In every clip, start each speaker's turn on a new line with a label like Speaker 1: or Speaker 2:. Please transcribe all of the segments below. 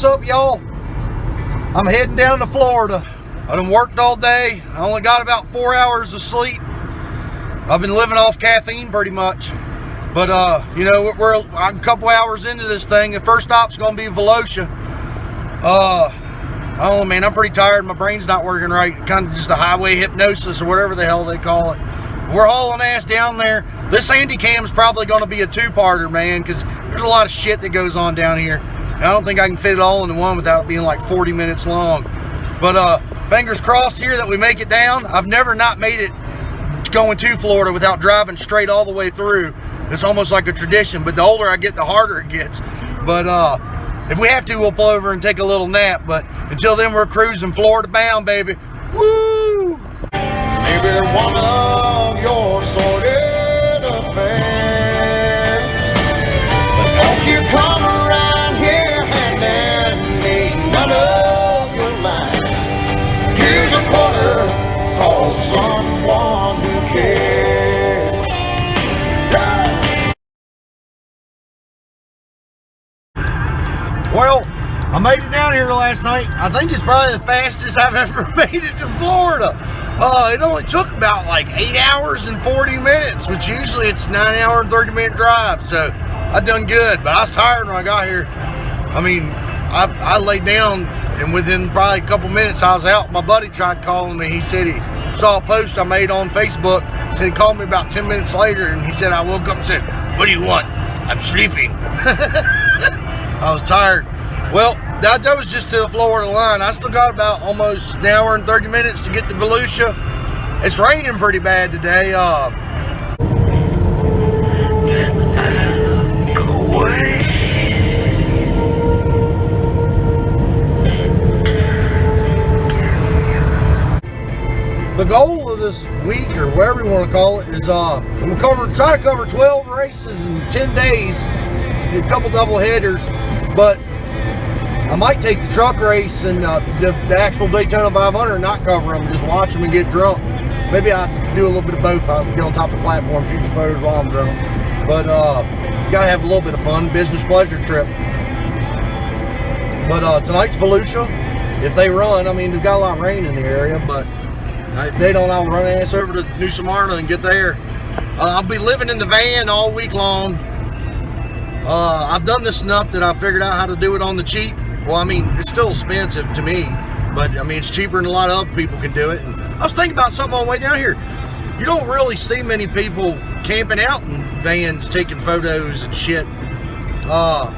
Speaker 1: What's up, y'all? I'm heading down to Florida. I done worked all day. I only got about 4 hours of sleep. I've been living off caffeine pretty much. But you know, we're a couple hours into this thing. The first stop's gonna be Volusia. Oh man, I'm pretty tired. My brain's not working right. Kind of just a highway hypnosis or whatever the hell they call it. We're hauling ass down there. This ANDYCam is probably gonna be a two-parter, man, because there's a lot of shit that goes on down here. And I don't think I can fit it all into one without it being like 40 minutes long. But fingers crossed here that we make it down. I've never not made it going to Florida without driving straight all the way through. It's almost like a tradition, but the older I get, the harder it gets. But if we have to, we'll pull over and take a little nap. But until then, we're cruising Florida bound, baby. Woo!
Speaker 2: Maybe one of your sordid affairs, but don't you come around here handing me none of your lines. Here's a quarter, call someone who cares.
Speaker 1: Well, I made it down here last night. I think it's probably the fastest I've ever made it to Florida. It only took about like 8 hours and 40 minutes, which usually it's 9 hour and 30-minute drive. So I done good, but I was tired when I got here. I mean, I laid down and within probably a couple minutes I was out. My buddy tried calling me. He said he saw a post I made on Facebook. He said he called me about 10 minutes later and he said I woke up and said, "What do you want?" "I'm sleeping." I was tired. Well, that was just to the Florida line. I still got about almost an hour and 30 minutes to get to Volusia. It's raining pretty bad today.
Speaker 2: Go away.
Speaker 1: The goal of this week, or whatever you want to call it, is I'm gonna try to cover 12 races in 10 days, a couple double headers, but I might take the truck race and the actual Daytona 500 and not cover them, just watch them and get drunk. Maybe I do a little bit of both. I'll get on top of the platform, shoot some photos while I'm drunk. But you gotta have a little bit of fun, business pleasure trip. But tonight's Volusia. If they run, I mean, they've got a lot of rain in the area, but if they don't, I'll run ass over to New Smyrna and get there. I'll be living in the van all week long. I've done this enough that I figured out how to do it on the cheap. Well, I mean, it's still expensive to me, but I mean, it's cheaper than a lot of other people can do it. And I was thinking about something on the way down here. You don't really see many people camping out in vans, taking photos and shit. I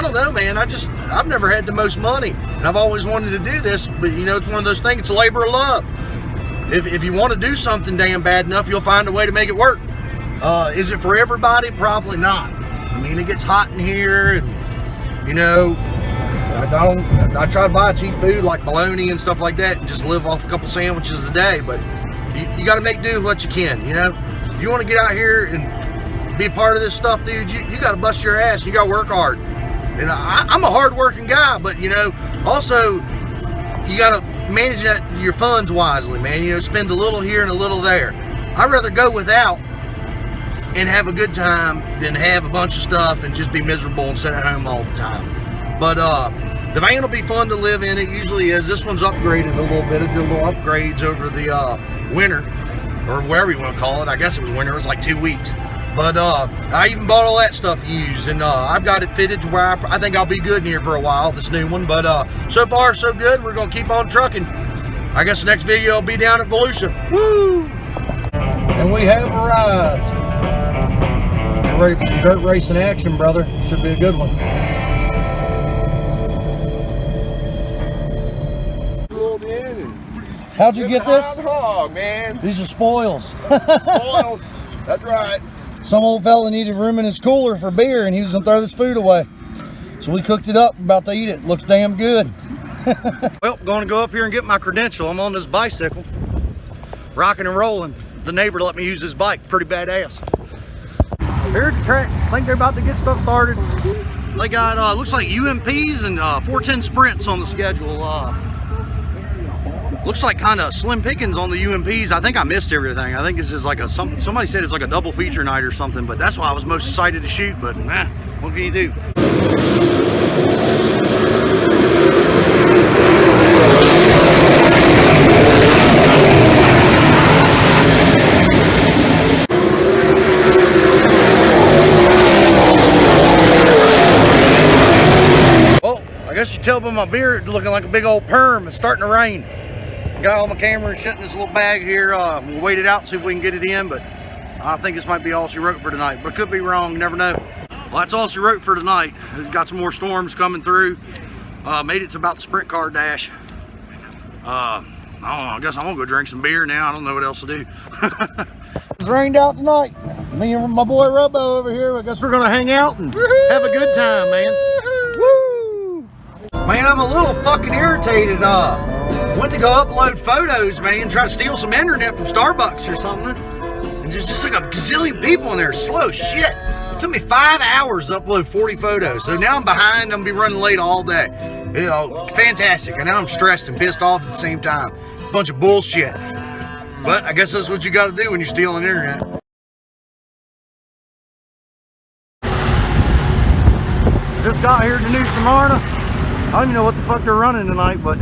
Speaker 1: don't know, man. I've never had the most money, and I've always wanted to do this, but you know, it's one of those things, it's a labor of love. If you want to do something damn bad enough, you'll find a way to make it work. Is it for everybody? Probably not. I mean, it gets hot in here, and you know, I try to buy cheap food like bologna and stuff like that and just live off a couple sandwiches a day, but you got to make do with what you can, you know. If you want to get out here and be a part of this stuff, dude, you got to bust your ass. You got to work hard. And I'm a hard-working guy, but, you know, also you got to manage your funds wisely, man. You know, spend a little here and a little there. I'd rather go without and have a good time than have a bunch of stuff and just be miserable and sit at home all the time. But the van will be fun to live in. It usually is. This one's upgraded a little bit. It did little upgrades over the winter, or whatever you want to call it. I guess it was winter. It was like 2 weeks. But I even bought all that stuff used, and I've got it fitted to where I think I'll be good in here for a while, this new one. But so far, so good. We're going to keep on trucking. I guess the next video will be down at Volusia. Woo! And we have arrived. Get ready for some dirt racing action, brother. Should be a good one. How'd you get this?
Speaker 2: Hog, man.
Speaker 1: These are spoils.
Speaker 2: Spoils. That's right.
Speaker 1: Some old fella needed room in his cooler for beer and he was gonna throw this food away. So we cooked it up, about to eat it. Looks damn good. Well, going to go up here and get my credential. I'm on this bicycle, rocking and rolling. The neighbor let me use his bike, pretty badass. Here at the track, I think they're about to get stuff started. They got, looks like UMPs and 410 sprints on the schedule. Looks like kind of slim pickings on the UMPs. I think I missed everything. I think this is like a somebody said it's like a double feature night or something, but that's why I was most excited to shoot. But nah, what can you do? I guess you tell by my beard looking like a big old perm. It's starting to rain. Got all my camera and shit in this little bag here. We'll wait it out, see if we can get it in, but I think this might be all she wrote for tonight, but it could be wrong, you never know. Well, that's all she wrote for tonight. We've got some more storms coming through. Made it to about the sprint car dash. I don't know, I guess I'm gonna go drink some beer now. I don't know what else to do. It's rained out tonight. Me and my boy Rubbo over here, I guess we're gonna hang out and have a good time, man. Woo! Man, I'm a little fucking irritated. Went to go upload photos, man, try to steal some internet from Starbucks or something. And just like a gazillion people in there, slow shit. It took me 5 hours to upload 40 photos. So now I'm behind, I'm gonna be running late all day. You know, fantastic. And now I'm stressed and pissed off at the same time. Bunch of bullshit. But I guess that's what you gotta do when you're stealing internet. Just got here to New Smyrna. I don't even know what the fuck they're running tonight, but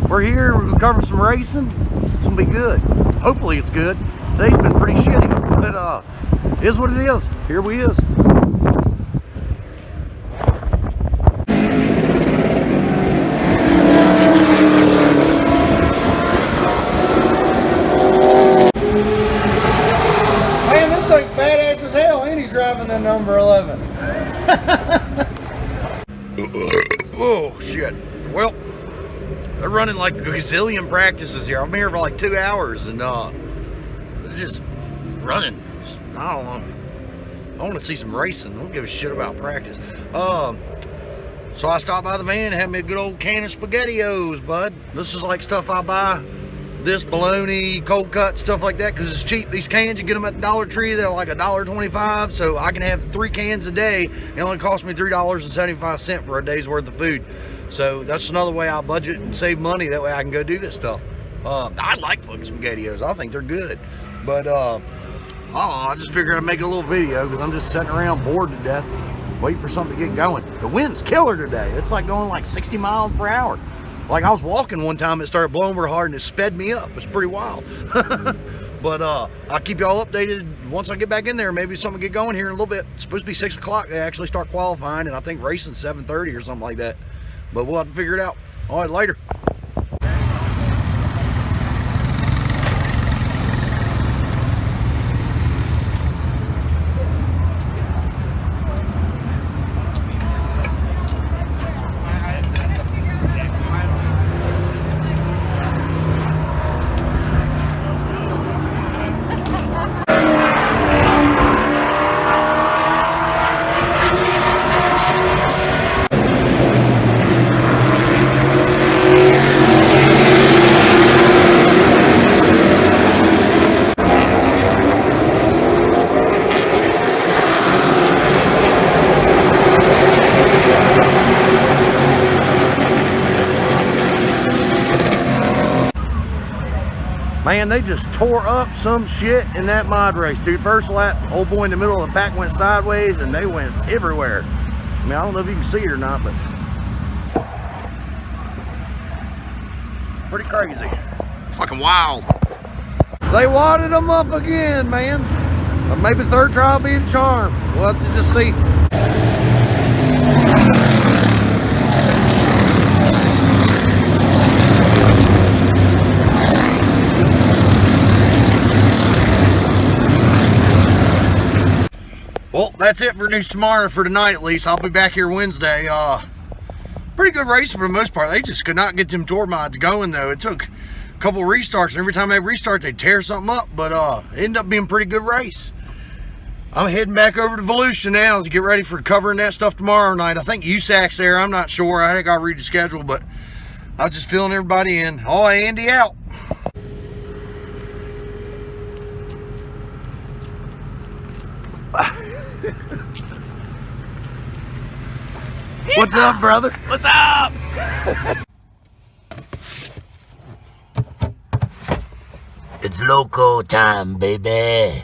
Speaker 1: we're here. We're gonna cover some racing. It's gonna be good. Hopefully it's good. Today's been pretty shitty, but it is what it is. Here we is. Man, this thing's badass as hell, and he's driving the number 11. Oh shit. Well, they're running like a gazillion practices here. I'm here for like 2 hours and they're just running. I don't know. I want to see some racing. I don't give a shit about practice. So I stopped by the van and had me a good old can of SpaghettiOs, bud. This is like stuff I buy. This bologna, cold cut, stuff like that, because it's cheap. These cans, you get them at the Dollar Tree, they're like $1.25, so I can have 3 cans a day. It only costs me $3.75 for a day's worth of food. So that's another way I budget and save money. That way I can go do this stuff. I like fucking SpaghettiOs. I think they're good. But I just figured I'd make a little video because I'm just sitting around bored to death, waiting for something to get going. The wind's killer today. It's like going like 60 miles per hour. Like I was walking one time, it started blowing real hard and it sped me up. It's pretty wild. But I'll keep y'all updated once I get back in there. Maybe something will get going here in a little bit. It's supposed to be 6 o'clock. They actually start qualifying, and I think racing 7:30 or something like that. But we'll have to figure it out. All right, later. Man, they just tore up some shit in that mod race, dude. First lap, old boy in the middle of the pack went sideways and they went everywhere. I mean, I don't know if you can see it or not, but pretty crazy. Fucking wild. They wadded them up again, man. But maybe third try will be the charm. We'll have to just see. Well, that's it for New Smyrna for tonight, at least. I'll be back here Wednesday. Pretty good race for the most part. They just could not get them tour mods going, though. It took a couple restarts, and every time they restart, they tear something up. But it ended up being a pretty good race. I'm heading back over to Volusia now to get ready for covering that stuff tomorrow night. I think USAC's there. I'm not sure. I think I'll read the schedule, but I was just filling everybody in. Oh, Andy out. What's up, brother?
Speaker 3: What's up?
Speaker 4: It's loco time, baby.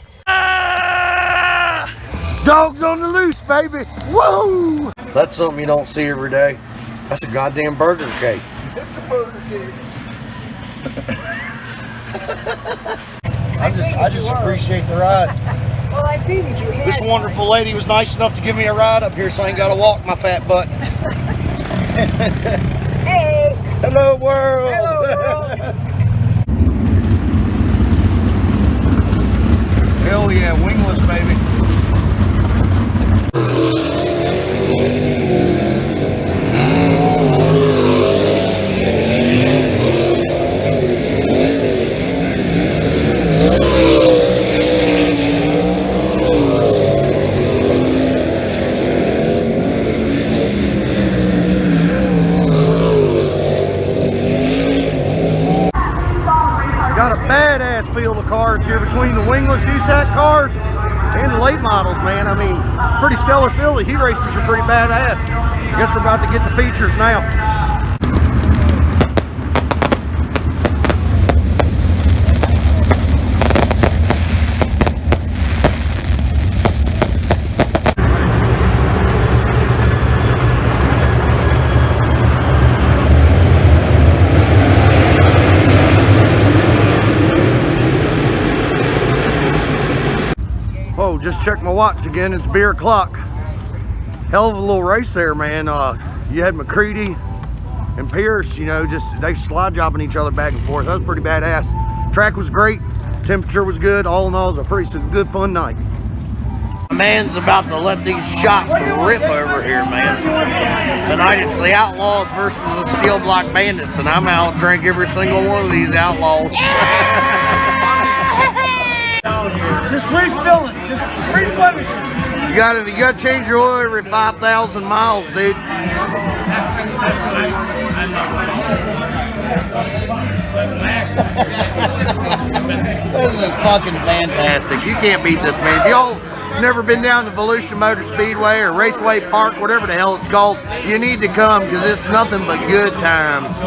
Speaker 1: Dogs on the loose, baby. Whoa! That's something you don't see every day. That's a goddamn burger cake.
Speaker 2: It's a burger cake.
Speaker 1: I just appreciate the ride.
Speaker 3: Well, I figured you had.
Speaker 1: This wonderful lady was nice enough to give me a ride up here so I ain't gotta walk my fat butt.
Speaker 3: Hey!
Speaker 1: Hello world!
Speaker 3: Hello, world.
Speaker 1: Hell yeah, wingless baby. Got a badass field of cars here between the wingless USAC cars and the late models, man. I mean, pretty stellar field. The heat races are pretty badass. Guess we're about to get the features now. Whoa, just checked my watch again. It's beer o'clock. Hell of a little race there, man. You had McCready and Pierce, you know, just they slide jobbing each other back and forth. That was pretty badass. Track was great. Temperature was good. All in all, it was a pretty good fun night. Man's about to let these shots rip over here, man. Tonight it's the Outlaws versus the Steel Block Bandits, and I'm out to drink every single one of these Outlaws.
Speaker 5: Just refilling, just replenishing.
Speaker 1: You gotta change your oil every 5,000 miles, dude. This is fucking fantastic. You can't beat this, man. If y'all never been down to Volusia Motor Speedway or Raceway Park, whatever the hell it's called, you need to come because it's nothing but good times.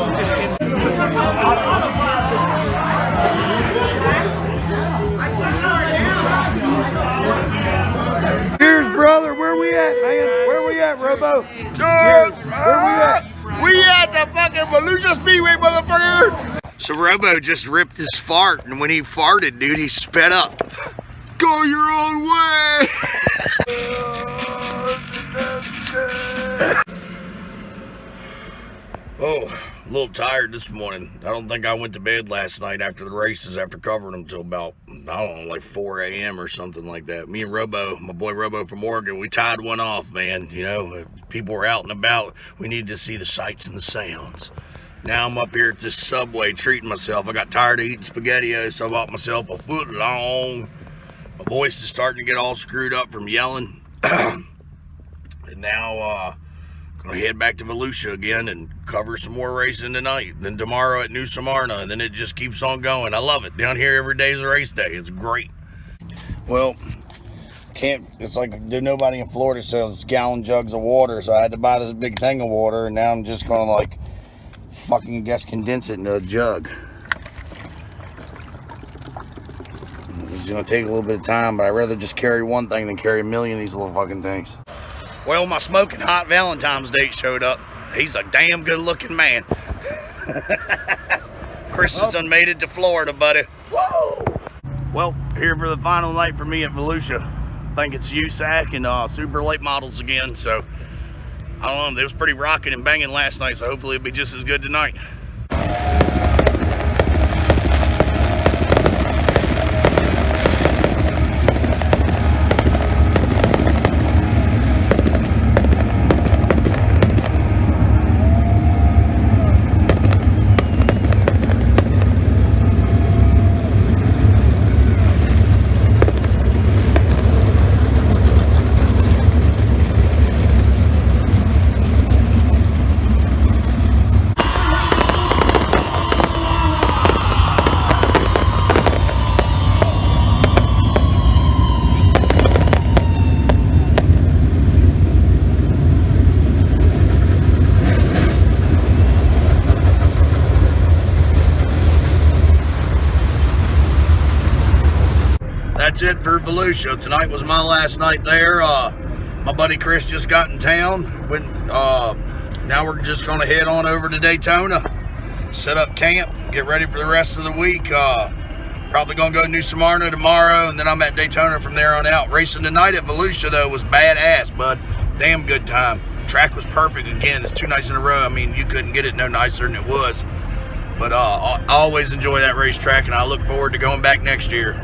Speaker 1: Cheers, brother. Where we at, man? Where we at, Robo?
Speaker 2: Cheers.
Speaker 1: Where we at?
Speaker 2: We at the fucking Volusia Speedway, motherfucker.
Speaker 1: So Robo just ripped his fart, and when he farted, dude, he sped up. Go your own way. Oh, a little tired this morning. I don't think I went to bed last night after the races, after covering them till about, I don't know, like 4 a.m. or something like that. Me and Robo, my boy Robo from Oregon, we tied one off, man. You know, people were out and about. We needed to see the sights and the sounds. Now I'm up here at this Subway treating myself. I got tired of eating SpaghettiOs, so I bought myself a foot long. My voice is starting to get all screwed up from yelling. And now, gonna head back to Volusia again and cover some more racing tonight. Then tomorrow at New Smyrna, and then it just keeps on going. I love it. Down here every day is a race day. It's great. Well, it's like nobody in Florida sells gallon jugs of water, so I had to buy this big thing of water, and now I'm just gonna like fucking condense it into a jug. It's gonna take a little bit of time, but I'd rather just carry one thing than carry a million of these little fucking things. Well, my smoking hot Valentine's date showed up. He's a damn good looking man. Chris has done made it to Florida, buddy. Whoa! Well, here for the final night for me at Volusia. I think it's USAC and super late models again, so I don't know, it was pretty rocking and banging last night, so hopefully it'll be just as good tonight. That's it for Volusia. Tonight was my last night there. My buddy Chris just got in town. Now we're just gonna head on over to Daytona, set up camp, get ready for the rest of the week. Probably gonna go to New Smyrna tomorrow, and then I'm at Daytona from there on out. Racing tonight at Volusia though was badass, bud. Damn good time. Track was perfect again. It's 2 nights in a row. I mean, you couldn't get it no nicer than it was. But I always enjoy that racetrack, and I look forward to going back next year.